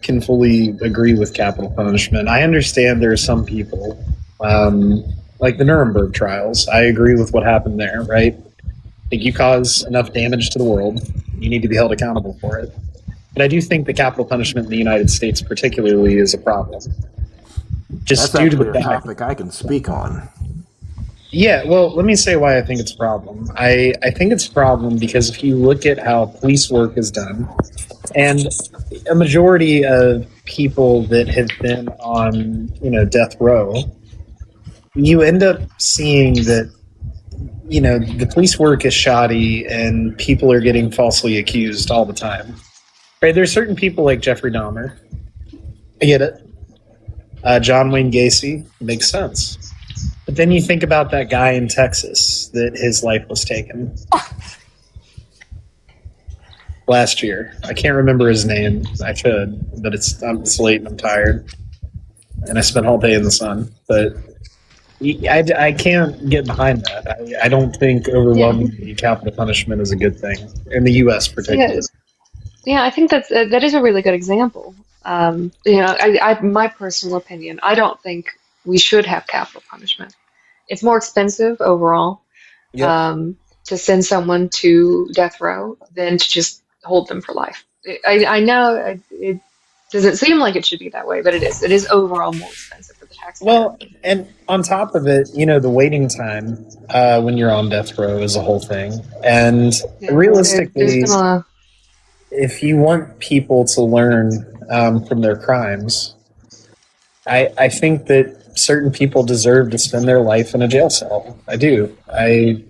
can fully agree with capital punishment. I understand there are some people, like the Nuremberg trials. I agree with what happened there, right? Like you cause enough damage to the world, you need to be held accountable for it. But I do think the capital punishment in the United States, particularly, is a problem. Just That's due to the actually a fact. topic I can speak on. Yeah, well, let me say why I think it's a problem. I think it's a problem because if you look at how police work is done, and a majority of people that have been on, death row, you end up seeing that, the police work is shoddy and people are getting falsely accused all the time. Right? There's certain people like Jeffrey Dahmer. I get it. John Wayne Gacy makes sense. But then you think about that guy in Texas that his life was taken last year. I can't remember his name. I should, but it's late and I'm tired. And I spent all day in the sun. But I can't get behind that. I don't think overwhelmingly capital punishment is a good thing, in the U.S. particularly. Yeah, I think that is a really good example. My personal opinion, I don't think we should have capital punishment. It's more expensive overall to send someone to death row than to just hold them for life. I know it doesn't seem like it should be that way, but it is. It is overall more expensive for the taxpayer. Well, and on top of it, the waiting time when you're on death row is a whole thing. And realistically, if you want people to learn from their crimes, I think that certain people deserve to spend their life in a jail cell. I do. I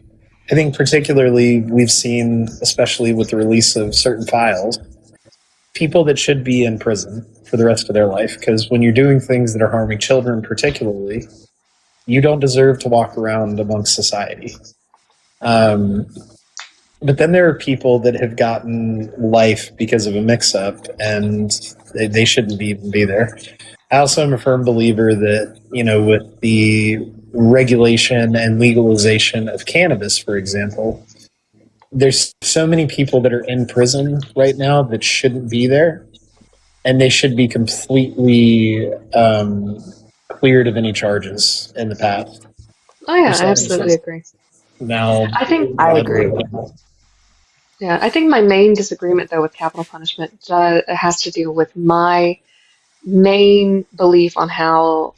think particularly we've seen, especially with the release of certain files, people that should be in prison for the rest of their life, because when you're doing things that are harming children particularly, you don't deserve to walk around amongst society. But then there are people that have gotten life because of a mix-up, and they shouldn't even be there. I also am a firm believer that, with the regulation and legalization of cannabis, for example, there's so many people that are in prison right now that shouldn't be there, and they should be completely cleared of any charges in the past. Oh yeah, I absolutely agree. Now, I agree. Yeah, I think my main disagreement, though, with capital punishment has to do with my main belief on how,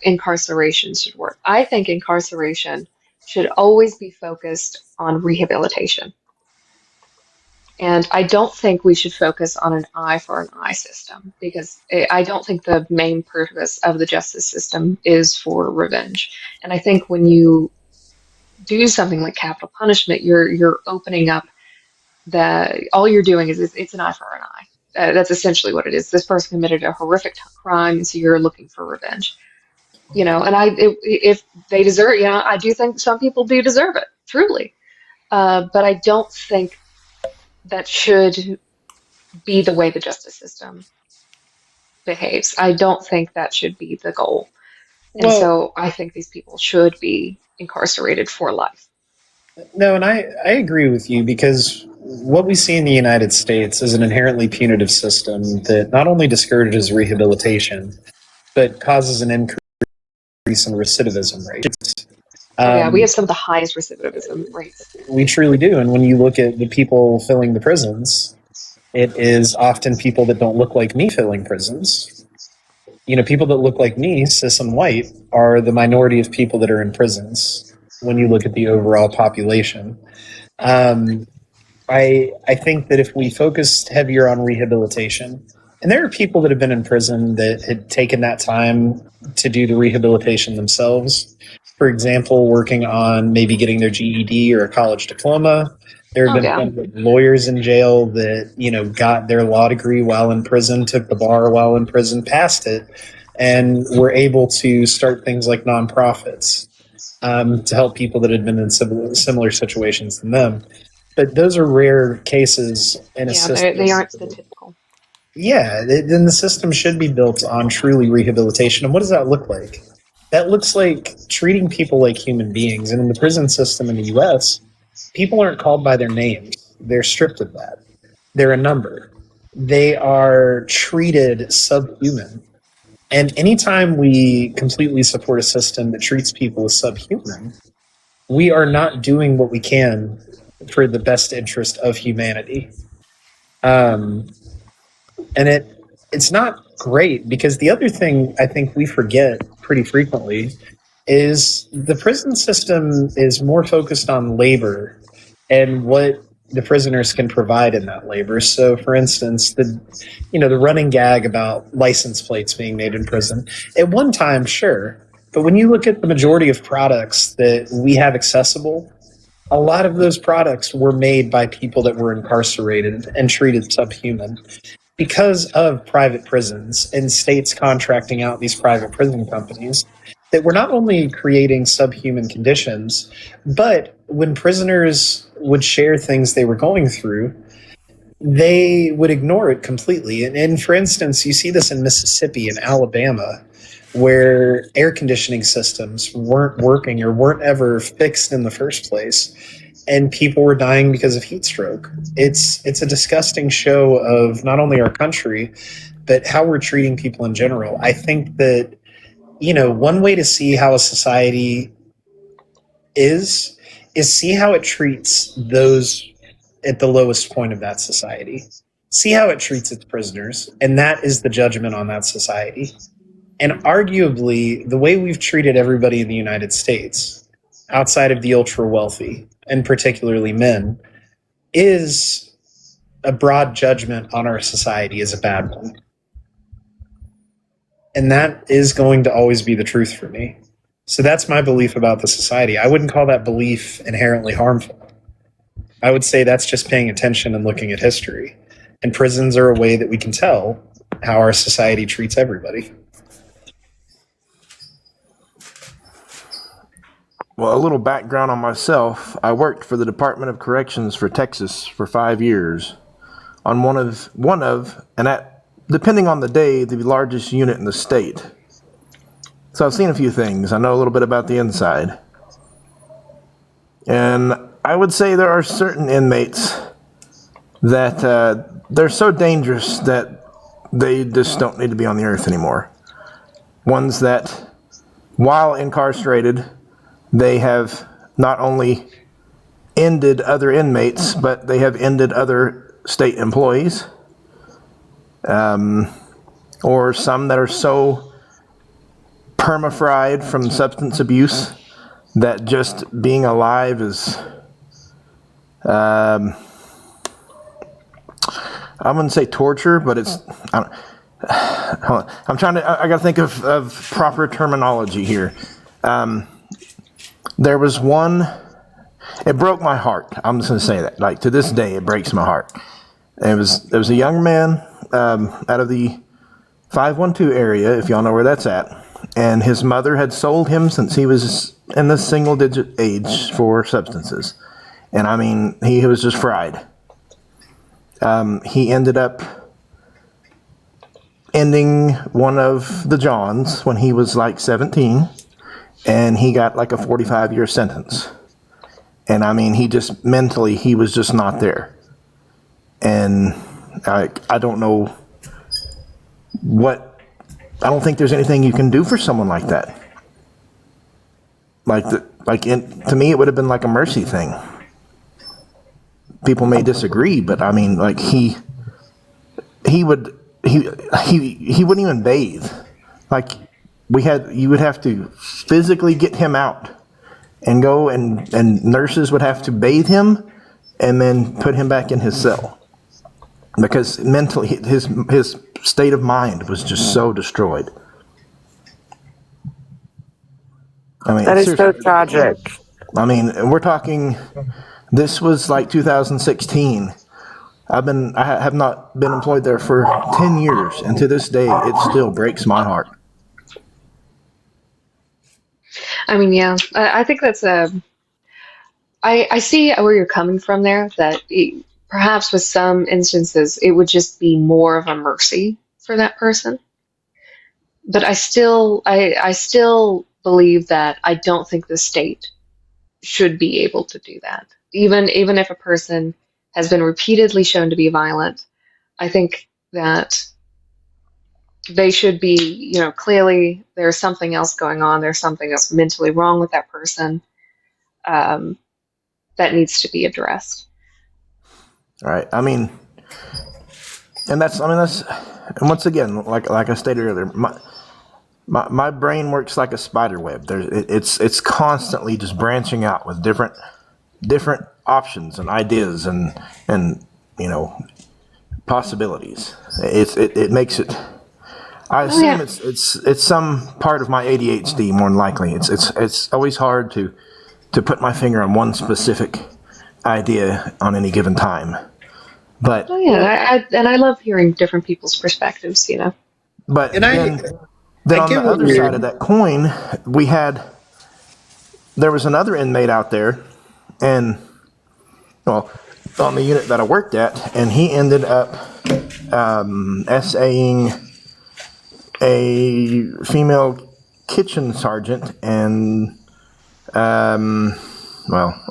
incarceration should work. I think incarceration should always be focused on rehabilitation. And I don't think we should focus on an eye for an eye system, because I don't think the main purpose of the justice system is for revenge. And I think when you do something like capital punishment, you're opening up all you're doing is it's an eye for an eye. That's essentially what it is. This person committed a horrific crime, so you're looking for revenge. And if they deserve, I do think some people do deserve it, truly. But I don't think that should be the way the justice system behaves. I don't think that should be the goal. And so I think these people should be incarcerated for life. No, and I agree with you, because what we see in the United States is an inherently punitive system that not only discourages rehabilitation, but causes an increase in recidivism rates. We have some of the highest recidivism rates. We truly do. And when you look at the people filling the prisons, it is often people that don't look like me filling prisons. People that look like me, cis and white, are the minority of people that are in prisons when you look at the overall population. I think that if we focus heavier on rehabilitation, and there are people that have been in prison that had taken that time to do the rehabilitation themselves. For example, working on maybe getting their GED or a college diploma. There have been lawyers in jail that, got their law degree while in prison, took the bar while in prison, passed it, and were able to start things like nonprofits to help people that had been in similar situations than them. But those are rare cases in a system. They aren't the typical. Yeah, then the system should be built on truly rehabilitation. And what does that look like? That looks like treating people like human beings. And in the prison system in the U.S., people aren't called by their names. They're stripped of that. They're a number. they are treated subhuman. And anytime we completely support a system that treats people as subhuman, we are not doing what we can for the best interest of humanity. And it's not great, because the other thing I think we forget pretty frequently is the prison system is more focused on labor and what the prisoners can provide in that labor. So, for instance, the running gag about license plates being made in prison. At one time, sure, but when you look at the majority of products that we have accessible, a lot of those products were made by people that were incarcerated and treated subhuman because of private prisons and states contracting out these private prison companies that were not only creating subhuman conditions, but when prisoners would share things they were going through, they would ignore it completely. And for instance, you see this in Mississippi and Alabama, where air conditioning systems weren't working or weren't ever fixed in the first place, and people were dying because of heat stroke. It's a disgusting show of not only our country, but how we're treating people in general. I think that, one way to see how a society is see how it treats those at the lowest point of that society. See how it treats its prisoners, and that is the judgment on that society. And arguably, the way we've treated everybody in the United States, outside of the ultra-wealthy, and particularly men, is a broad judgment on our society as a bad one. And that is going to always be the truth for me. So that's my belief about the society. I wouldn't call that belief inherently harmful. I would say that's just paying attention and looking at history. And prisons are a way that we can tell how our society treats everybody. Well, a little background on myself. I worked for the Department of Corrections for Texas for 5 years on one of, and at, depending on the day, the largest unit in the state. So I've seen a few things. I know a little bit about the inside. And I would say there are certain inmates that they're so dangerous that they just don't need to be on the earth anymore. Ones that, while incarcerated, they have not only ended other inmates, but they have ended other state employees. Or some that are so perma-fried from substance abuse that just being alive is, I wouldn't say torture, but it's, I gotta think of proper terminology here. There was one, it broke my heart. I'm just gonna say that. Like, to this day, it breaks my heart. There was a young man out of the 512 area, if y'all know where that's at, and his mother had sold him since he was in the single-digit age for substances. And I mean, he was just fried. He ended up ending one of the Johns when he was like 17, and he got like a 45-year sentence. And I mean, he just mentally, he was just not there. And I don't know I don't think there's anything you can do for someone like that. To me, it would have been like a mercy thing. People may disagree, but I mean, like he wouldn't even bathe. Like you would have to physically get him out and go, and nurses would have to bathe him and then put him back in his cell, because mentally his state of mind was just so destroyed. I mean, that is so tragic. I mean, we're talking, this was like 2016. I have not been employed there for 10 years, and to this day, it still breaks my heart. I mean, yeah, I think that's I see where you're coming from there, that perhaps with some instances it would just be more of a mercy for that person. But I still believe that I don't think the state should be able to do that. Even if a person has been repeatedly shown to be violent, I think that they should be, clearly there's something else going on. There's something else mentally wrong with that person, that needs to be addressed. All right. I mean, and and once again, like I stated earlier, my brain works like a spider web. It's constantly just branching out with different options and ideas and possibilities. It makes it. I assume it's some part of my ADHD more than likely. It's always hard to put my finger on one specific idea on any given time. But I love hearing different people's perspectives. But And then on the other side of that coin, there was another inmate out there, and on the unit that I worked at, and he ended up essaying a female kitchen sergeant and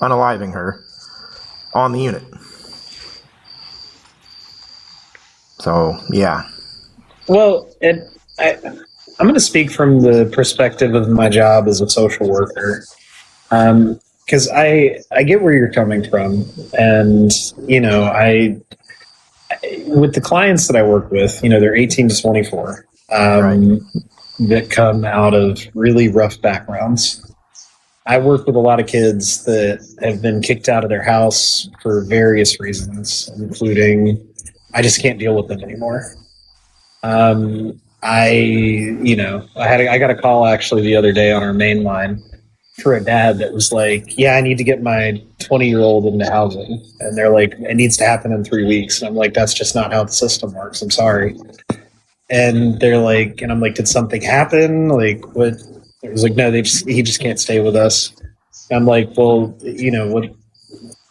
unaliving her on the unit. So yeah. Well, I'm going to speak from the perspective of my job as a social worker, because I get where you're coming from, and with the clients that I work with, they're 18 to 24, Right. that come out of really rough backgrounds. I work with a lot of kids that have been kicked out of their house for various reasons, including I just can't deal with them anymore. I got a call actually the other day on our main line for a dad that was like, yeah, I need to get my 20-year-old into housing. And they're like, it needs to happen in 3 weeks. And I'm like, that's just not how the system works. I'm sorry. And they're like, and I'm like, did something happen? Like, what? It was like, no, he just can't stay with us. And I'm like, well,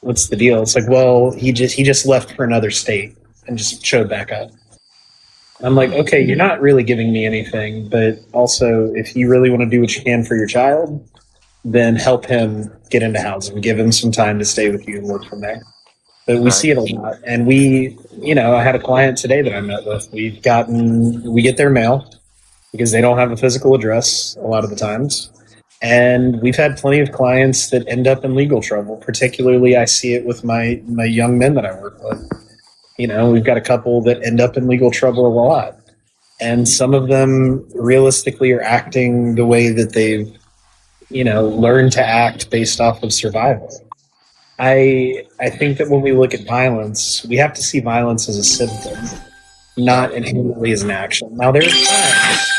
what's the deal? It's like, well, he just left for another state and just showed back up. I'm like, okay, you're not really giving me anything, but also if you really want to do what you can for your child, then help him get into housing, give him some time to stay with you and work from there. But we see it a lot. And I had a client today that I met with. We get their mail because they don't have a physical address a lot of the times. And we've had plenty of clients that end up in legal trouble. Particularly, I see it with my young men that I work with. We've got a couple that end up in legal trouble a lot. And some of them realistically are acting the way that they've, learned to act based off of survival. I think that when we look at violence, we have to see violence as a symptom, not inherently as an action. Now, there are times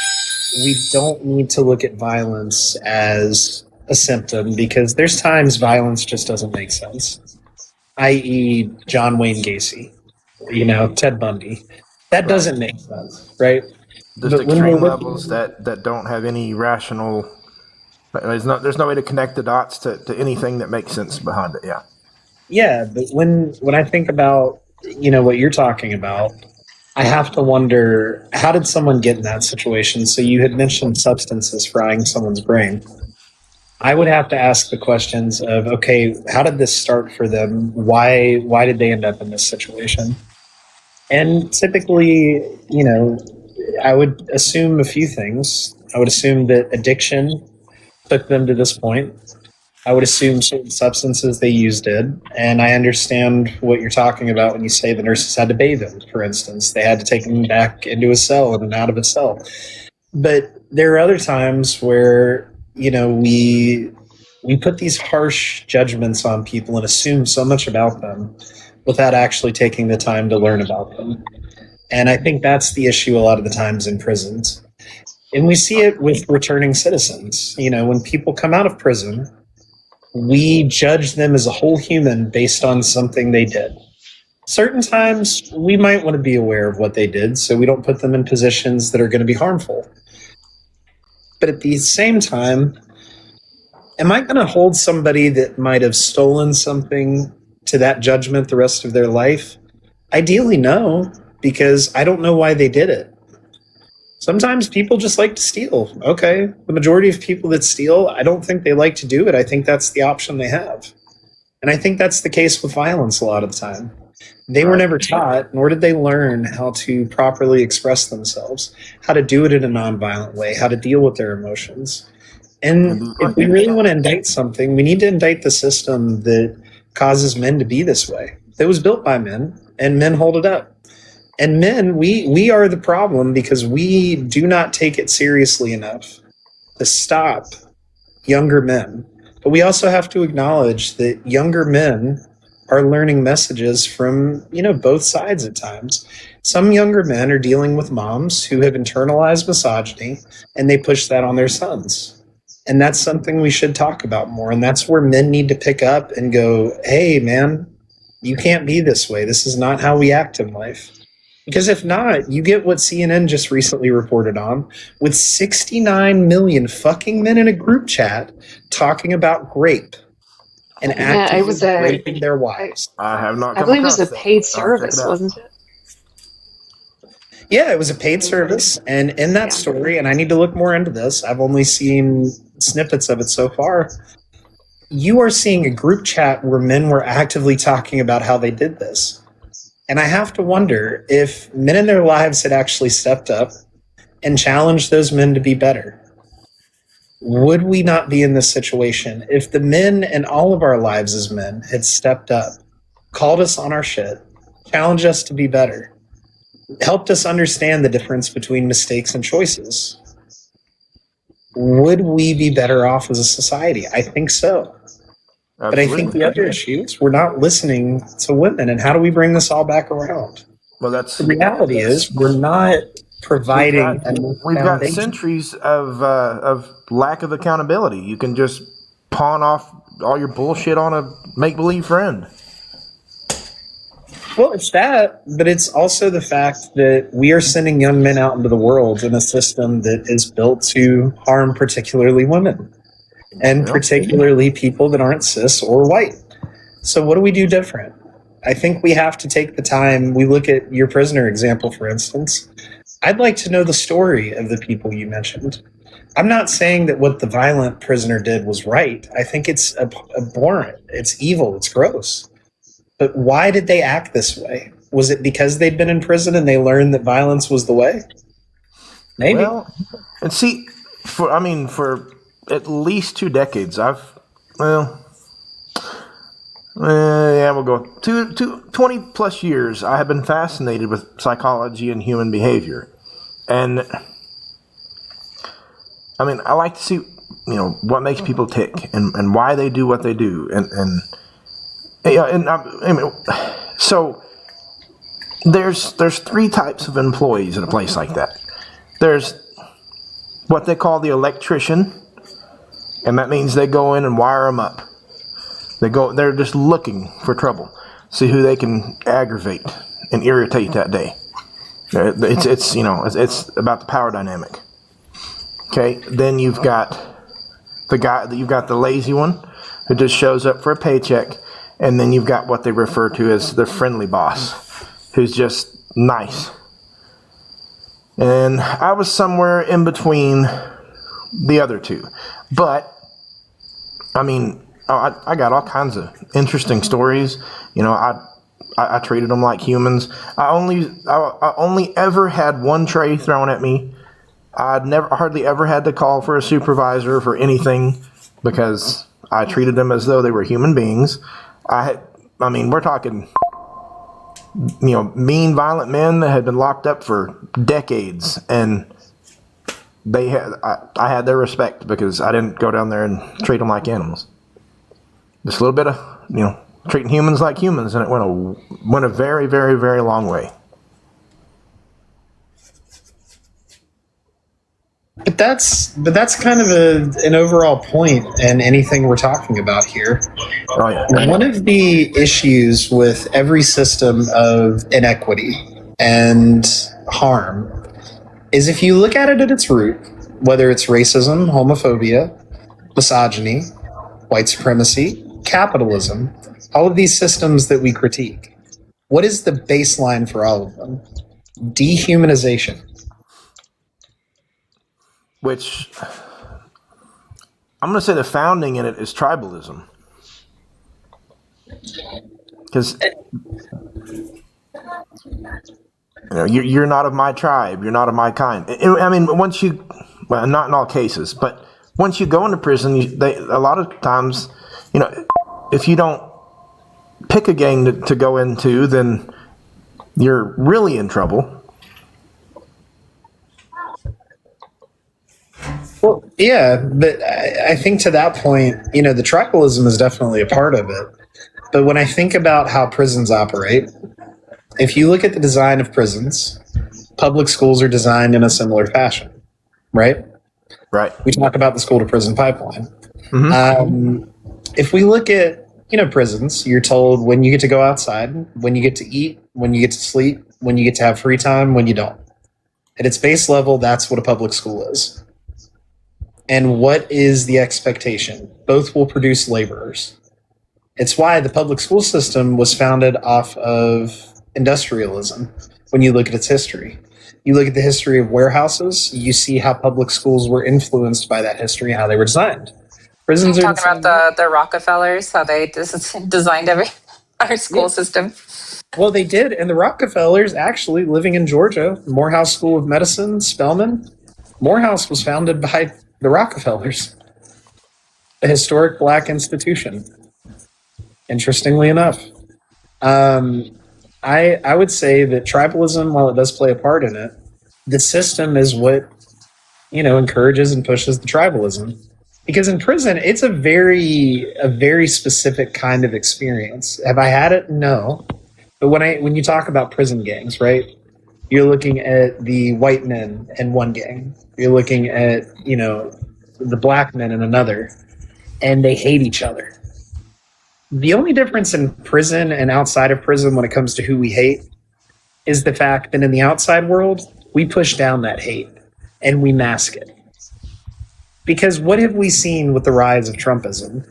we don't need to look at violence as a symptom because there's times violence just doesn't make sense, i.e. John Wayne Gacy. Ted Bundy. That doesn't make sense, right? Just extreme levels that don't have any rational. There's no way to connect the dots to anything that makes sense behind it. Yeah. Yeah, but when I think about what you're talking about, I have to wonder, how did someone get in that situation? So you had mentioned substances frying someone's brain. I would have to ask the questions of, okay, how did this start for them? Why did they end up in this situation? And typically, I would assume a few things. I would assume that addiction took them to this point. I would assume certain substances they used did. And I understand what you're talking about when you say the nurses had to bathe him, for instance. They had to take him back into a cell and out of a cell. But there are other times where, we put these harsh judgments on people and assume so much about them without actually taking the time to learn about them. And I think that's the issue a lot of the times in prisons. And we see it with returning citizens. When people come out of prison, we judge them as a whole human based on something they did. Certain times we might want to be aware of what they did so we don't put them in positions that are going to be harmful. But at the same time, am I going to hold somebody that might have stolen something to that judgment the rest of their life? Ideally, no, because I don't know why they did it. Sometimes people just like to steal. Okay, the majority of people that steal, I don't think they like to do it. I think that's the option they have. And I think that's the case with violence a lot of the time. They were Right. never taught, nor did they learn how to properly express themselves, how to do it in a nonviolent way, how to deal with their emotions. And if we really want to indict something, we need to indict the system that causes men to be this way. It was built by men, and men hold it up. And men, we are the problem because we do not take it seriously enough to stop younger men. But we also have to acknowledge that younger men are learning messages from, both sides at times. Some younger men are dealing with moms who have internalized misogyny and they push that on their sons. And that's something we should talk about more. And that's where men need to pick up and go, hey, man, you can't be this way. This is not how we act in life. Because if not, you get what CNN just recently reported on, with 69 million fucking men in a group chat talking about grape and actively raping their wives. I have not. I believe it was a paid service, wasn't it? Yeah, it was a paid service, and in that story, and I need to look more into this, I've only seen snippets of it so far, you are seeing a group chat where men were actively talking about how they did this. And I have to wonder if men in their lives had actually stepped up and challenged those men to be better. Would we not be in this situation if the men in all of our lives as men had stepped up, called us on our shit, challenged us to be better, helped us understand the difference between mistakes and choices? Would we be better off as a society? I think so. Absolutely. But I think the other issue is we're not listening to women. And how do we bring this all back around? Well, the reality is we're not providing. We've got centuries of lack of accountability. You can just pawn off all your bullshit on a make-believe friend. Well, it's that, but it's also the fact that we are sending young men out into the world in a system that is built to harm particularly women. And particularly people that aren't cis or white. So what do we do different? I think we have to take the time. We look at your prisoner example, for instance. I'd like to know the story of the people you mentioned. I'm not saying that what the violent prisoner did was right. I think it's abhorrent. It's evil. It's gross. But why did they act this way? Was it because they'd been in prison and they learned that violence was the way? Maybe. Well, and see, for at least 2 decades, we'll go 20 plus years. I have been fascinated with psychology and human behavior. And I like to see, what makes people tick and why they do what they do. So there's 3 types of employees at a place like that. There's what they call the electrician. And that means they go in and wire them up. They're just looking for trouble. See who they can aggravate and irritate that day. It's about the power dynamic. Okay, then you've got the lazy one who just shows up for a paycheck, and then you've got what they refer to as the friendly boss, who's just nice. And I was somewhere in between the other two, but I got all kinds of interesting stories. I treated them like humans. I only ever had one tray thrown at me. I'd hardly ever had to call for a supervisor for anything because I treated them as though they were human beings. We're talking, mean, violent men that had been locked up for decades, and I had their respect because I didn't go down there and treat them like animals. Just a little bit of, treating humans like humans, and it went a very, very, very long way. But that's kind of an overall point in anything we're talking about here. Oh, yeah. One of the issues with every system of inequity and harm is if you look at it at its root, whether it's racism, homophobia, misogyny, white supremacy, capitalism, all of these systems that we critique, what is the baseline for all of them? Dehumanization. Which, I'm going to say the founding in it is tribalism. Because You're not of my tribe. You're not of my kind. I mean, once you, well, not in all cases, but once you go into prison, a lot of times, if you don't pick a gang to go into, then you're really in trouble. Well, yeah, but I think to that point, the tribalism is definitely a part of it. But when I think about how prisons operate, if you look at the design of prisons, public schools are designed in a similar fashion, right? Right. We talk about the school to prison pipeline. Mm-hmm. If we look at prisons, you're told when you get to go outside, when you get to eat, when you get to sleep, when you get to have free time, when you don't. At its base level, that's what a public school is. And what is the expectation? Both will produce laborers. It's why the public school system was founded off of industrialism. When you look at its history, you look at the history of warehouses, you see how public schools were influenced by that history, how they were designed. Prisons are talking about the Rockefellers, how they designed our school system. Well, they did, and the Rockefellers actually living in Georgia, Morehouse School of Medicine, Spelman. Morehouse was founded by the Rockefellers, a historic black institution. Interestingly enough, I would say that tribalism, while it does play a part in it, the system is what encourages and pushes the tribalism. Because in prison, it's a very specific kind of experience. Have I had it? No. But when you talk about prison gangs, right? You're looking at the white men in one gang. You're looking at, the black men in another, and they hate each other. The only difference in prison and outside of prison when it comes to who we hate is the fact that in the outside world, we push down that hate and we mask it. Because what have we seen with the rise of Trumpism?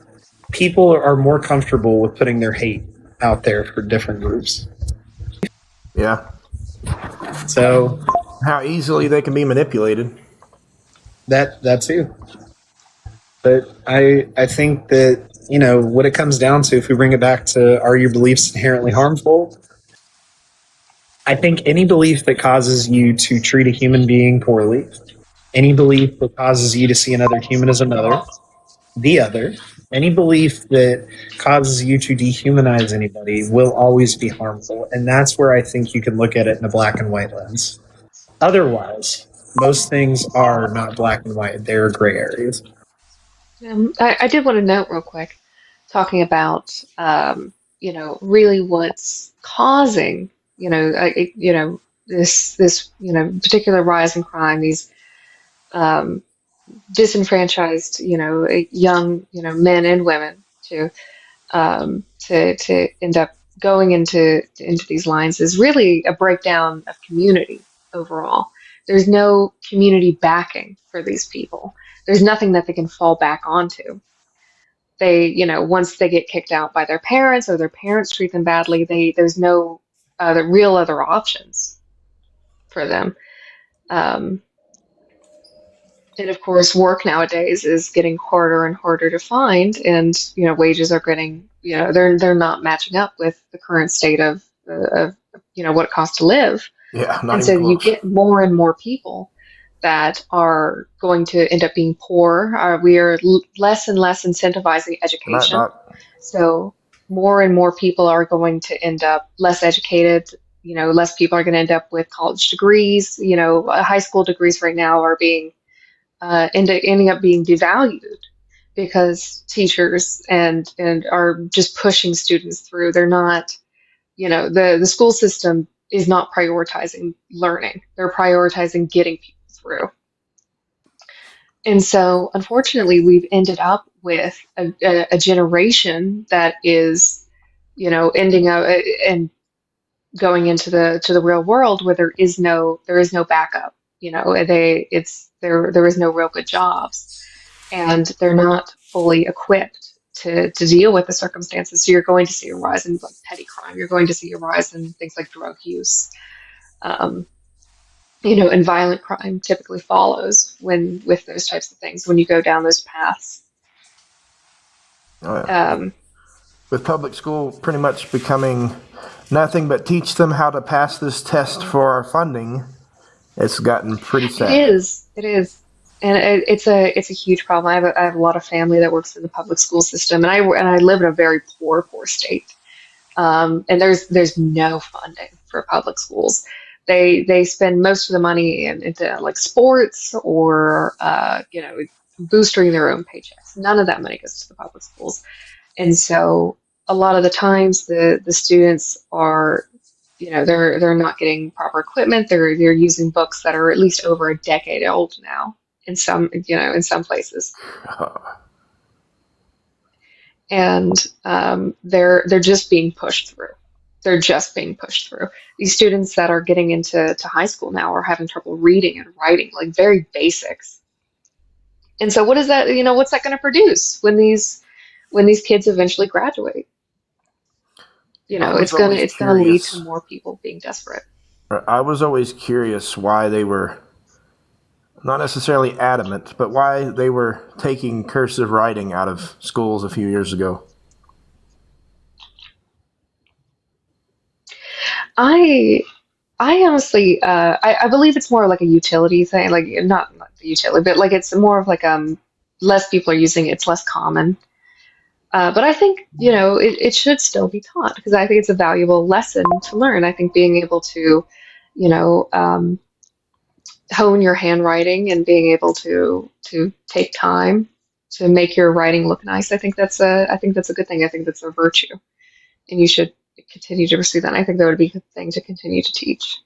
People are more comfortable with putting their hate out there for different groups. Yeah. So how easily they can be manipulated. That too. But I think that, what it comes down to, if we bring it back to, are your beliefs inherently harmful? I think any belief that causes you to treat a human being poorly, any belief that causes you to see another human as the other, any belief that causes you to dehumanize anybody will always be harmful. And that's where I think you can look at it in a black and white lens. Otherwise, most things are not black and white. They're gray areas. I did want to note real quick, talking about, really what's causing, this particular rise in crime, these disenfranchised, young, men and women to end up going into these lines is really a breakdown of community overall. There's no community backing for these people. There's nothing that they can fall back onto. They, once they get kicked out by their parents or their parents treat them badly, there's no other options for them. And of course, work nowadays is getting harder and harder to find, and wages are getting, they're not matching up with the current state of what it costs to live. Yeah, and so you get more and more people that are going to end up being poor. We are less and less incentivizing education. So more and more people are going to end up less educated. Less people are going to end up with college degrees. High school degrees right now are being ending up being devalued because teachers and are just pushing students through. They're not, the school system is not prioritizing learning. They're prioritizing getting people through. And so, unfortunately, we've ended up with a generation that is, ending up and going into the real world where there is no backup. There is no real good jobs, and they're not fully equipped to deal with the circumstances. So you're going to see a rise in petty crime. You're going to see a rise in things like drug use. And violent crime typically follows with those types of things when you go down those paths. Oh, yeah. With public school pretty much becoming nothing but teach them how to pass this test for our funding, it's gotten pretty sad. It is, and it's a huge problem. I have a lot of family that works in the public school system, and I live in a very poor state. And there's no funding for public schools. They spend most of the money into like sports or boosting their own paychecks. None of that money goes to the public schools, and so a lot of the times the students are, they're not getting proper equipment. They're using books that are at least over a decade old now in some places. And they're just being pushed through. They're just being pushed through. These students that are getting into high school now are having trouble reading and writing, like very basics. And so what is that, what's that going to produce when these kids eventually graduate? It's going to lead to more people being desperate. I was always curious why they were not necessarily adamant, but why they were taking cursive writing out of schools a few years ago. I honestly, I believe it's more like a utility thing, like not the utility, but like it's more of like less people are using it, it's less common. But I think it should still be taught because I think it's a valuable lesson to learn. I think being able to, hone your handwriting and being able to take time to make your writing look nice. I think that's a good thing. I think that's a virtue, and you should continue to pursue that. I think that would be a good thing to continue to teach.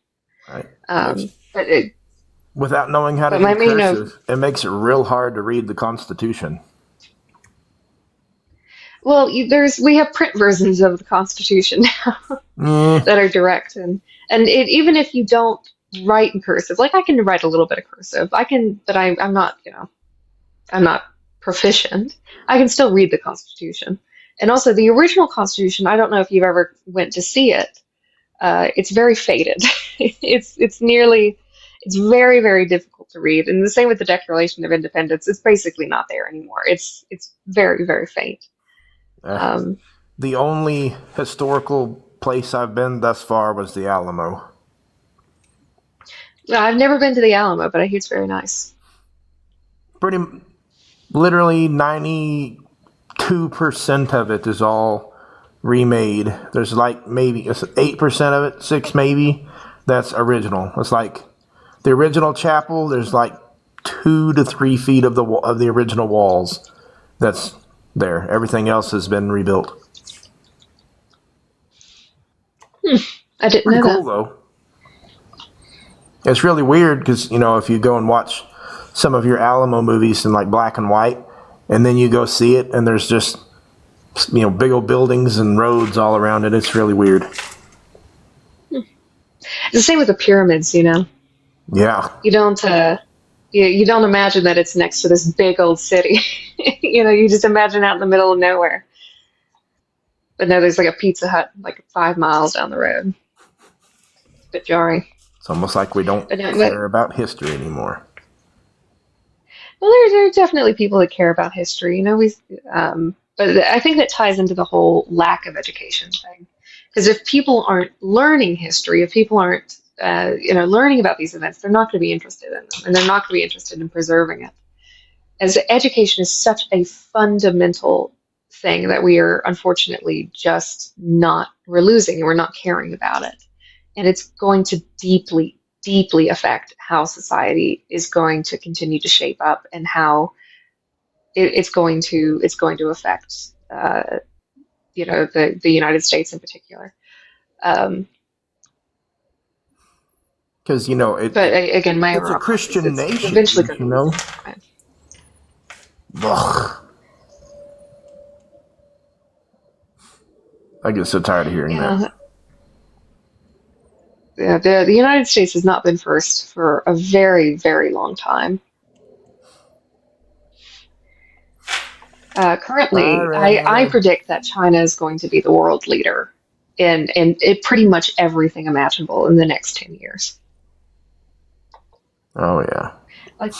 Right. But without knowing how to do cursive, it makes it real hard to read the Constitution. Well, we have print versions of the Constitution now that are direct, and even if you don't write in cursive, like I can write a little bit of cursive, but I'm not I'm not proficient. I can still read the Constitution, and also the original Constitution. I don't know if you've ever went to see it. It's very faded. it's very, very difficult to read, and the same with the Declaration of Independence. It's basically not there anymore. It's very, very faint. The only historical place I've been thus far was the Alamo. Yeah, I've never been to the Alamo, but I hear it's very nice. Literally 92% of it is all remade. There's like maybe 8% of it, 6 maybe, that's original. It's like the original chapel. There's like 2 to 3 feet of the original walls that's there. Everything else has been rebuilt. I didn't know cool, that. Though. It's really weird because, if you go and watch some of your Alamo movies in like black and white, and then you go see it, and there's just, big old buildings and roads all around it. It's really weird. It's the same with the pyramids, Yeah. You don't you don't imagine that it's next to this big old city. You just imagine out in the middle of nowhere. But no, there's like a Pizza Hut like 5 miles down the road. It's a bit jarring. It's almost like we don't care about history anymore. Well, there are definitely people that care about history, but I think that ties into the whole lack of education thing. Because if people aren't learning history, if people aren't, learning about these events, they're not going to be interested in them, and they're not going to be interested in preserving it. As education is such a fundamental thing that we are unfortunately we're losing, and we're not caring about it. And it's going to deeply, deeply affect how society is going to continue to shape up, and how it's going to affect the United States in particular. Because but again, it's a Christian nation, eventually Ugh. I get so tired of hearing that. Yeah, the United States has not been first for a very, very long time. Currently, I predict that China is going to be the world leader in pretty much everything imaginable in the next 10 years. Oh yeah. Like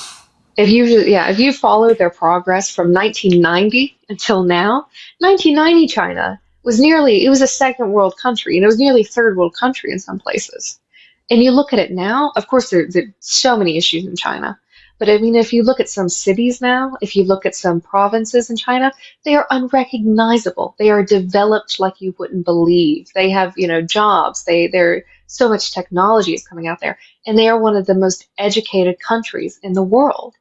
if you follow their progress from 1990 until now, 1990 China it was a second world country, and it was nearly third world country in some places. And you look at it now, of course, there are so many issues in China. But I mean, if you look at some cities now, if you look at some provinces in China, they are unrecognizable. They are developed like you wouldn't believe. They have, jobs. They're so much technology is coming out there, and they are one of the most educated countries in the world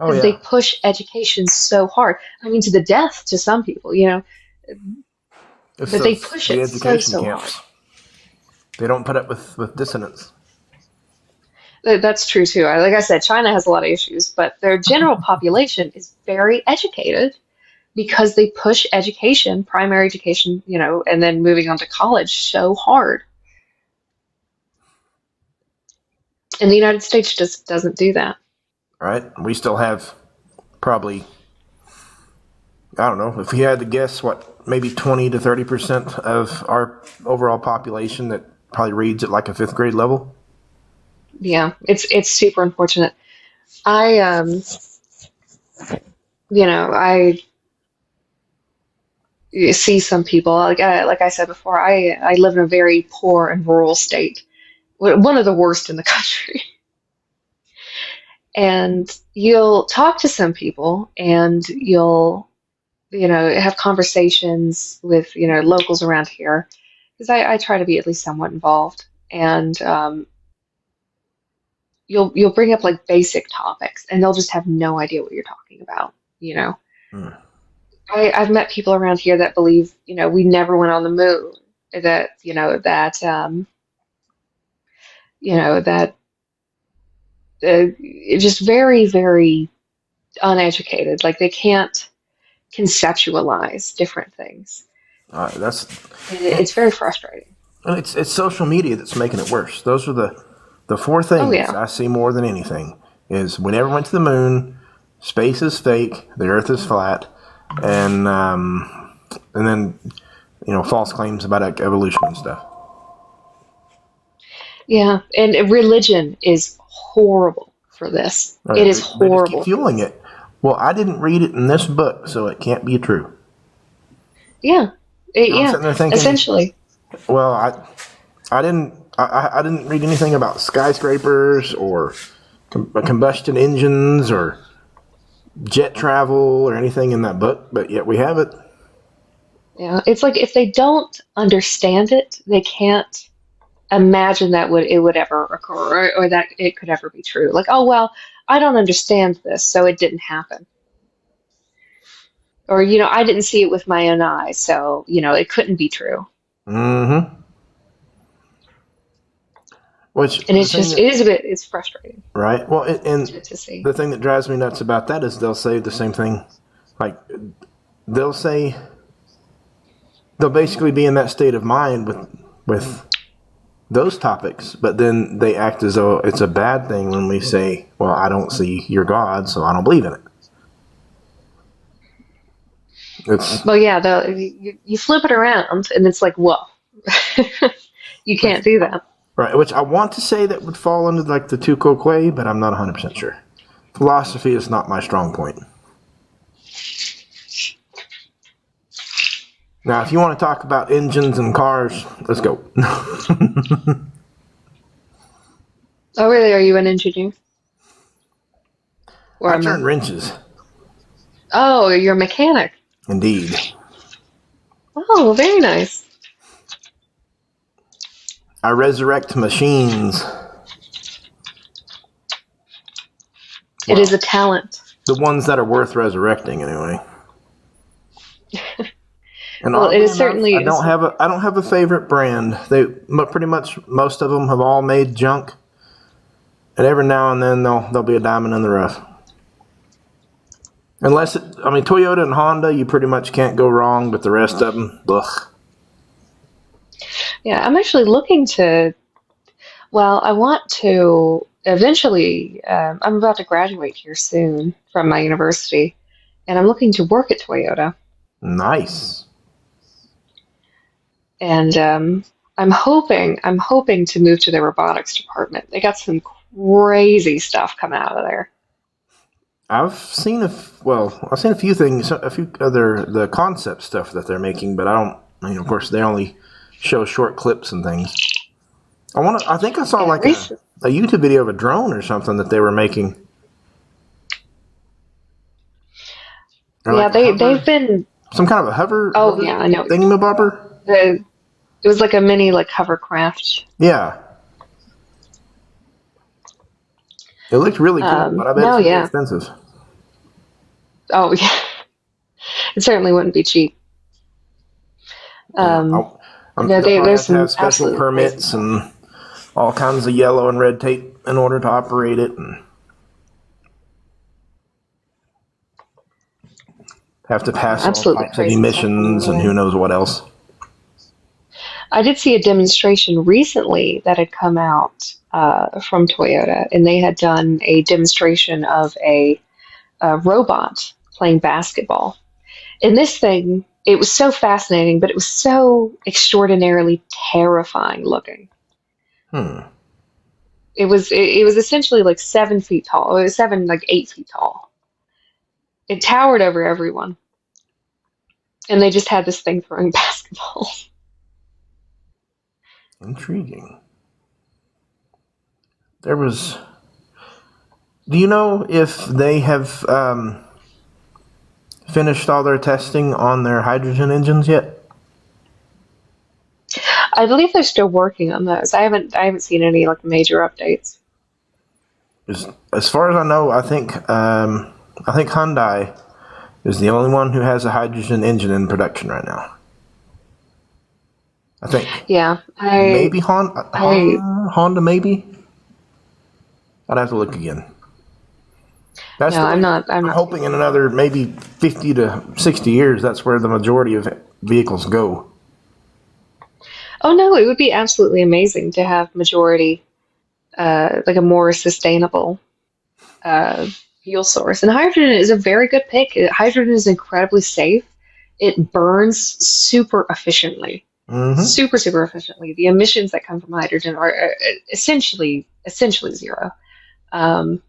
Oh because yeah. they push education so hard. I mean, to the death to some people, It's but they push the it education so hard. camps. They don't put up with dissonance. That's true too. Like I said, China has a lot of issues, but their general population is very educated because they push education, primary education, and then moving on to college so hard. And the United States just doesn't do that. Right? We still have probably, I don't know, if you had to guess, maybe 20 to 30% of our overall population that probably reads at like a fifth grade level. Yeah, it's super unfortunate. I see some people like I said before. I live in a very poor and rural state, one of the worst in the country. And you'll talk to some people, and you'll have conversations with locals around here, because I try to be at least somewhat involved, and you'll bring up like basic topics, and they'll just have no idea what you're talking about. Hmm. I've met people around here that believe we never went on the moon, that it's just very, very uneducated. Like they can't conceptualize different things. That's It's very frustrating. And it's social media that's making it worse. Those are the four things yeah. I see more than anything. Is we never went to the moon, space is fake, the Earth is flat, and then false claims about evolution and stuff. Yeah, and religion is horrible for this. Right. It is They just horrible. keep fueling it. Well, I didn't read it in this book, so it can't be true. Yeah, I'm sitting there thinking, essentially. well, I didn't read anything about skyscrapers or combustion engines or jet travel or anything in that book, but yet we have it. Yeah, it's like if they don't understand it, they can't imagine that it would ever occur, or that it could ever be true. Like, oh well, I don't understand this, so it didn't happen. Or I didn't see it with my own eyes, so it couldn't be true. Mm-hmm. And it's frustrating. Right. Well, and to see. The thing that drives me nuts about that is they'll say the same thing. Like they'll basically be in that state of mind with those topics, but then they act as though it's a bad thing when we say, well, I don't see your God, so I don't believe in it. Well, yeah, you flip it around, and it's like, whoa, you can't do that. Right, which I want to say that would fall under like the Tu Quoque, but I'm not 100% sure. Philosophy is not my strong point. Now, if you want to talk about engines and cars, let's go. Oh, really? Are you an engineer? I turn wrenches. Oh, you're a mechanic. Indeed. Oh, very nice. I resurrect machines. It is a talent. The ones that are worth resurrecting, anyway. And well, it is certainly. I don't have a favorite brand. Pretty much most of them have all made junk, and every now and then there'll be a diamond in the rough. Toyota and Honda, you pretty much can't go wrong, but the rest of them, ugh. Yeah, I'm actually looking to. Well, I want to eventually. I'm about to graduate here soon from my university, and I'm looking to work at Toyota. Nice. And I'm hoping to move to the robotics department. They got some crazy stuff coming out of there. I've seen a few things, the concept stuff that they're making, but I I mean, of course, they only show short clips and things. I think I saw Yeah, like a YouTube video of a drone or something that they were making. Or Yeah, like a hover, they've been. some kind of a hover, Oh hover yeah, I know what you're talking about. thingamabobber. It was like a mini like hovercraft. Yeah, it looked really cool, but I bet it's No, gonna be yeah. expensive. Oh yeah, it certainly wouldn't be cheap. Yeah, Um, no, they'll probably there's have to have some special absolutely amazing permits stuff. and all kinds of yellow and red tape in order to operate it, and have to pass all Absolutely types of crazy stuff coming emissions over and who there. knows what else. I did see a demonstration recently that had come out from Toyota, and they had done a demonstration of a robot playing basketball. And this thing, it was so fascinating, but it was so extraordinarily terrifying looking. Hmm. It was essentially like 7 feet tall. It was 8 feet tall. It towered over everyone, and they just had this thing throwing basketballs. Intriguing. There was. Do you know if they have finished all their testing on their hydrogen engines yet? I believe they're still working on those. I haven't seen any like major updates. As far as I know, I think Hyundai is the only one who has a hydrogen engine in production right now. I think Yeah, maybe Honda, I Honda maybe. I'd have to look again. That's no, the I'm way. not. I'm I'm not. hoping in another maybe 50 to 60 years, that's where the majority of vehicles go. Oh no, it would be absolutely amazing to have majority, like a more sustainable uh, fuel source. And hydrogen is a very good pick. Hydrogen is incredibly safe. It burns super efficiently, Hmm. super super efficiently. The emissions that come from hydrogen are essentially zero. Um,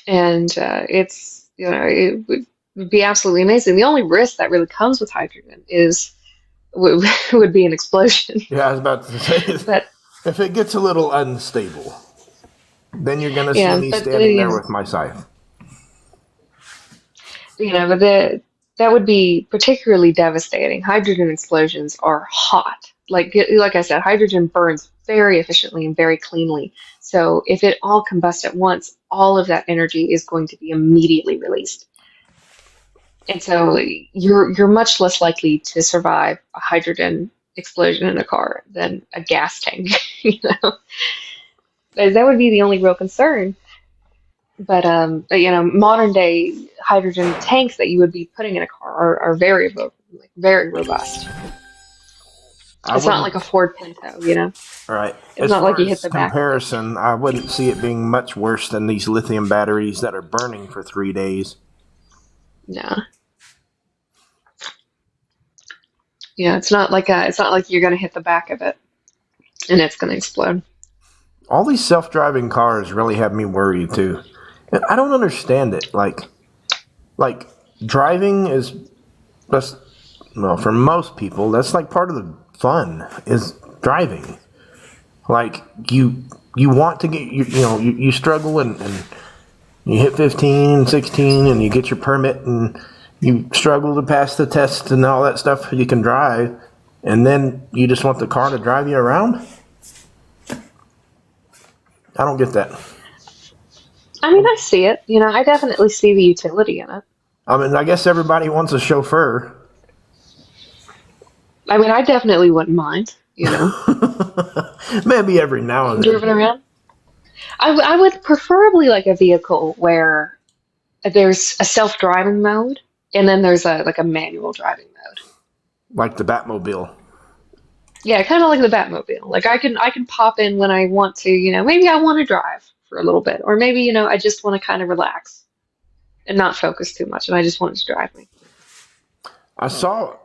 and it's it would be absolutely amazing. The only risk that really comes with hydrogen is would be an explosion. Yeah, I was about to say, But if it gets a little unstable, then you're going to see yeah, me but standing there with my scythe. but that would be particularly devastating. Hydrogen explosions are hot. Like I said, hydrogen burns very efficiently and very cleanly. So if it all combusts at once, all of that energy is going to be immediately released. And so you're much less likely to survive a hydrogen explosion in a car than a gas tank. You know, that would be the only real concern. But modern day hydrogen tanks that you would be putting in a car are very robust. I It's not wouldn't. like a Ford Pinto, you know. All right. It's As not like far you hit as the back of it. comparison, I wouldn't see it being much worse than these lithium batteries that are burning for 3 days. No. Yeah, it's not like you're gonna hit the back of it and it's gonna explode. All these self-driving cars really have me worried too. And I don't understand it. Like driving is just, well, for most people, that's like part of the fun is driving. Like you want to get you struggle and you hit 15, 16, and you get your permit and you struggle to pass the test and all that stuff. You can drive, and then you just want the car to drive you around. I don't get that. I mean, I see it. I definitely see the utility in it. I mean, I guess everybody wants a chauffeur. I mean, I definitely wouldn't mind, Maybe every now being and then. driven around. I would preferably like a vehicle where there's a self-driving mode and then there's a manual driving mode. Like the Batmobile. Yeah, kind of like the Batmobile. Like I can pop in when I want to, maybe I want to drive for a little bit, or maybe, I just want to kind of relax and not focus too much, and I just want it to drive me. I saw,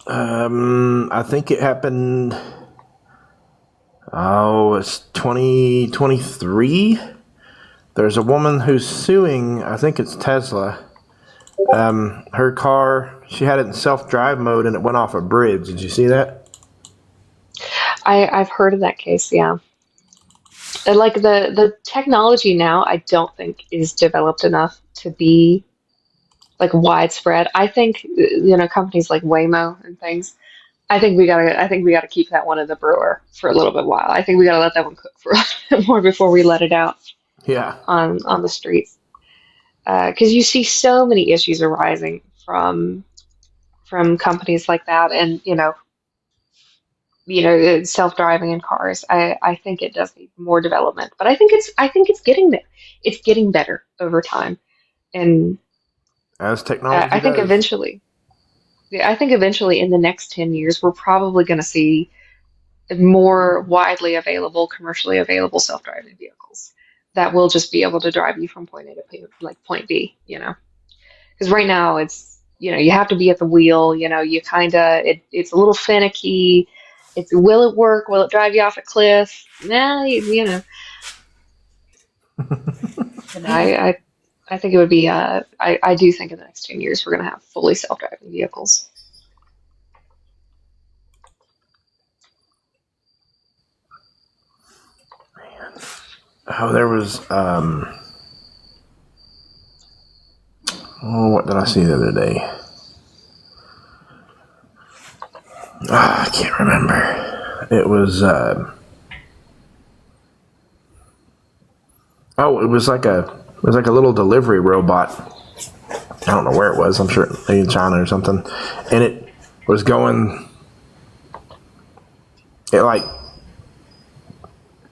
I think it happened, it's 2023. There's a woman who's suing, I think it's Tesla, Her car, she had it in self-drive mode and it went off a bridge. Did you see that? I've heard of that case, yeah. And like the technology now, I don't think is developed enough to be like widespread. I think companies like Waymo and things. I think we gotta keep that one in the brewer for a little bit while. I think we gotta let that one cook for a little bit more before we let it out Yeah. on the streets. Because you see so many issues arising from companies like that, and self-driving in cars. I think it does need more development, but I think it's getting there. It's getting better over time, and As uh, technology I think does. eventually, yeah, I think eventually in the next 10 years, we're probably going to see more widely available, commercially available self-driving vehicles that will just be able to drive you from point A to point B. Because right now you have to be at the wheel. You kind of it's a little finicky. Will it work? Will it drive you off a cliff? Nah, and I think it would be. I do think in the next 10 years we're going to have fully self-driving vehicles. Oh, there was, what did I see the other day? I can't remember. It was, it was like a little delivery robot. I don't know where it was. I'm sure maybe in China or something. And it was going, it like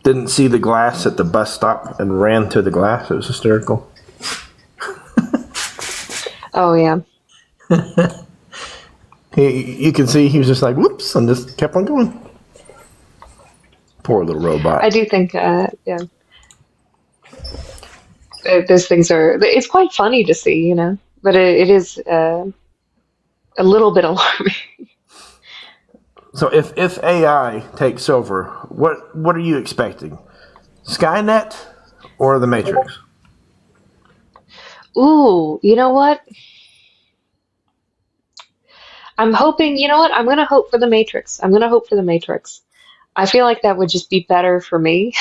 didn't see the glass at the bus stop and ran to the glass. It was hysterical. Oh yeah. You can see he was just like, whoops, and just kept on going. Poor little robot. I do think, yeah, those things it's quite funny to see, but it is a little bit alarming. So if AI takes over, what are you expecting? Skynet or the Matrix? Ooh, you know what? I'm hoping, you know what? I'm gonna hope for the Matrix. I'm gonna hope for the Matrix. I feel like that would just be better for me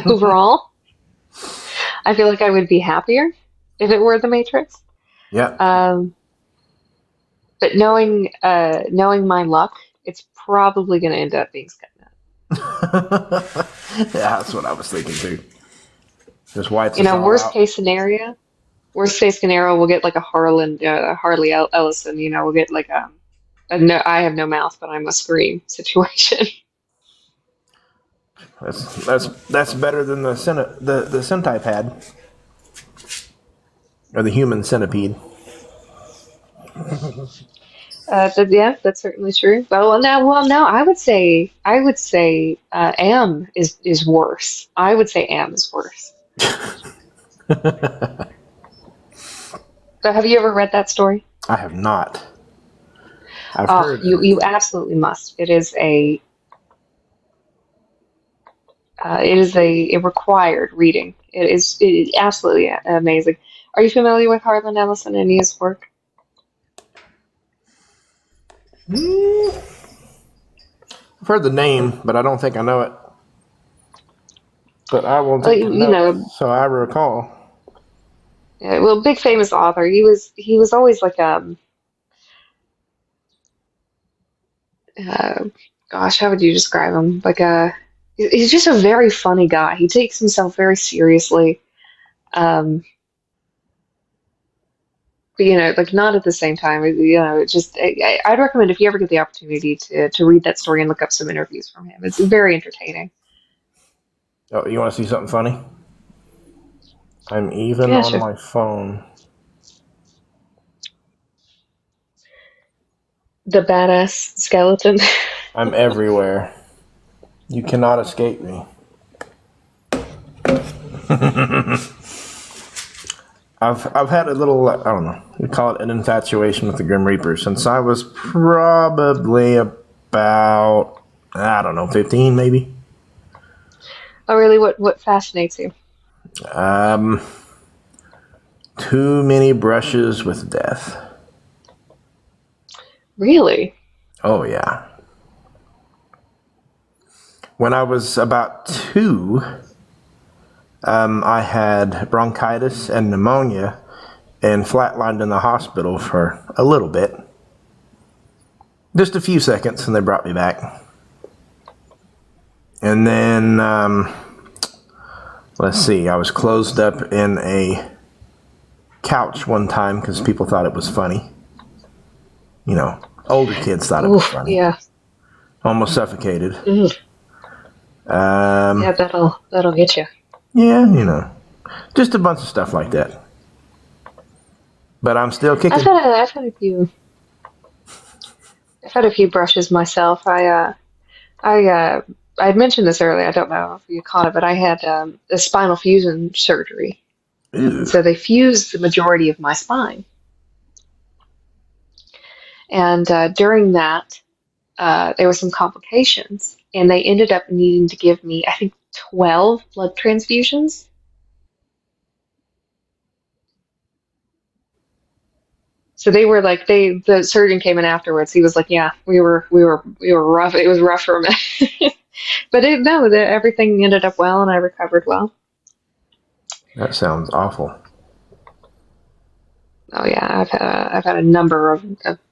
overall. I feel like I would be happier if it were the Matrix. Yeah. Um, but knowing my luck, it's probably gonna end up being Skynet. Yeah, that's what I was thinking too. Just wipes us all Worst out. case scenario. Worst case scenario, we'll get like a Harley Ellison. We'll get like a no, I have no mouth, but I must scream situation. That's better than the centipede or the human centipede. Yeah, that's certainly true. Well, no, I would say Am is worse. I would say Am is worse. So, have you ever read that story? I have not. I've Oh, heard of you it. you absolutely must. It is a required reading. It is absolutely amazing. Are you familiar with Harlan Ellison and his work? I've heard the name, but I don't think I know it. But I will Well, take a you note know, so I recall. yeah, well, big famous author. He was always like uh, gosh, how would you describe him? He's just a very funny guy. He takes himself very seriously. Um, but like not at the same time. It's just I'd recommend if you ever get the opportunity to read that story and look up some interviews from him. It's very entertaining. Oh, you want to see something funny? I'm even Yeah, on sure. my phone. The badass skeleton. I'm everywhere. You cannot escape me. I've had a little, I don't know, we call it an infatuation with the Grim Reaper since I was probably about, I don't know, 15 maybe. Oh, really? What fascinates you? Um, Too many brushes with death. Really? Oh, yeah. When I was about 2, I had bronchitis and pneumonia and flatlined in the hospital for a little bit. Just a few seconds, and they brought me back. And then, let's see, I was closed up in a couch one time because people thought it was funny. You know, older kids thought it was funny. Yeah. Almost suffocated. Yeah, that'll get you. Yeah, you know, just a bunch of stuff like that. But I'm still kicking. I've had a few brushes myself. I had mentioned this earlier. I don't know if you caught it, but I had a spinal fusion surgery. Ew. So they fused the majority of my spine. And during that, there were some complications, and they ended up needing to give me, I think, 12 blood transfusions. So they were like, the surgeon came in afterwards. He was like, yeah, we were rough. It was rough for a minute. But everything ended up well, and I recovered well. That sounds awful. Oh yeah, I've had a number of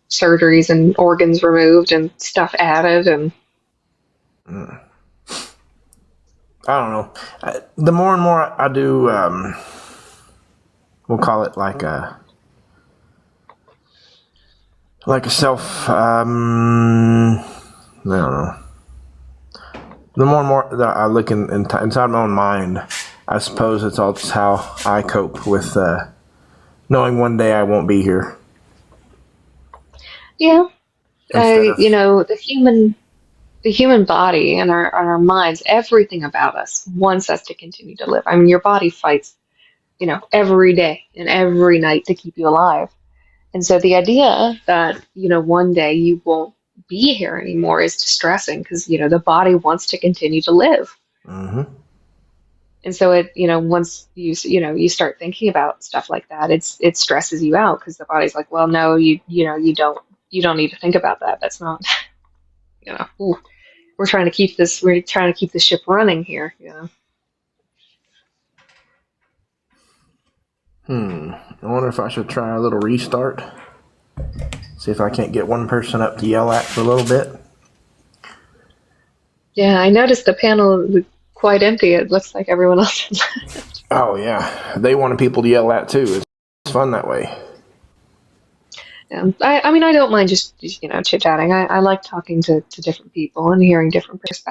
surgeries and organs removed and stuff added, and I don't know. The more and more I do, we'll call it like a self. I don't know. The more and more that I look inside my own mind, I suppose it's all just how I cope with knowing one day I won't be here. yeah, you know, the human body and our minds, everything about us wants us to continue to live. I mean, your body fights, you know, every day and every night to keep you alive. And so the idea that, you know, one day you won't be here anymore is distressing because, you know, the body wants to continue to live. Mm-hmm. And so it, you know, once you start thinking about stuff like that, it stresses you out because the body's like, well, no, you don't need to think about that. That's not, you know, ooh, we're trying to keep the ship running here, you know. I wonder if I should try a little restart. See if I can't get one person up to yell at for a little bit. Yeah, I noticed the panel was quite empty. It looks like everyone else had left. Oh yeah, they wanted people to yell at too. It's fun that way. Yeah, I mean, I don't mind just, you know, chit-chatting. I like talking to different people and hearing different perspectives.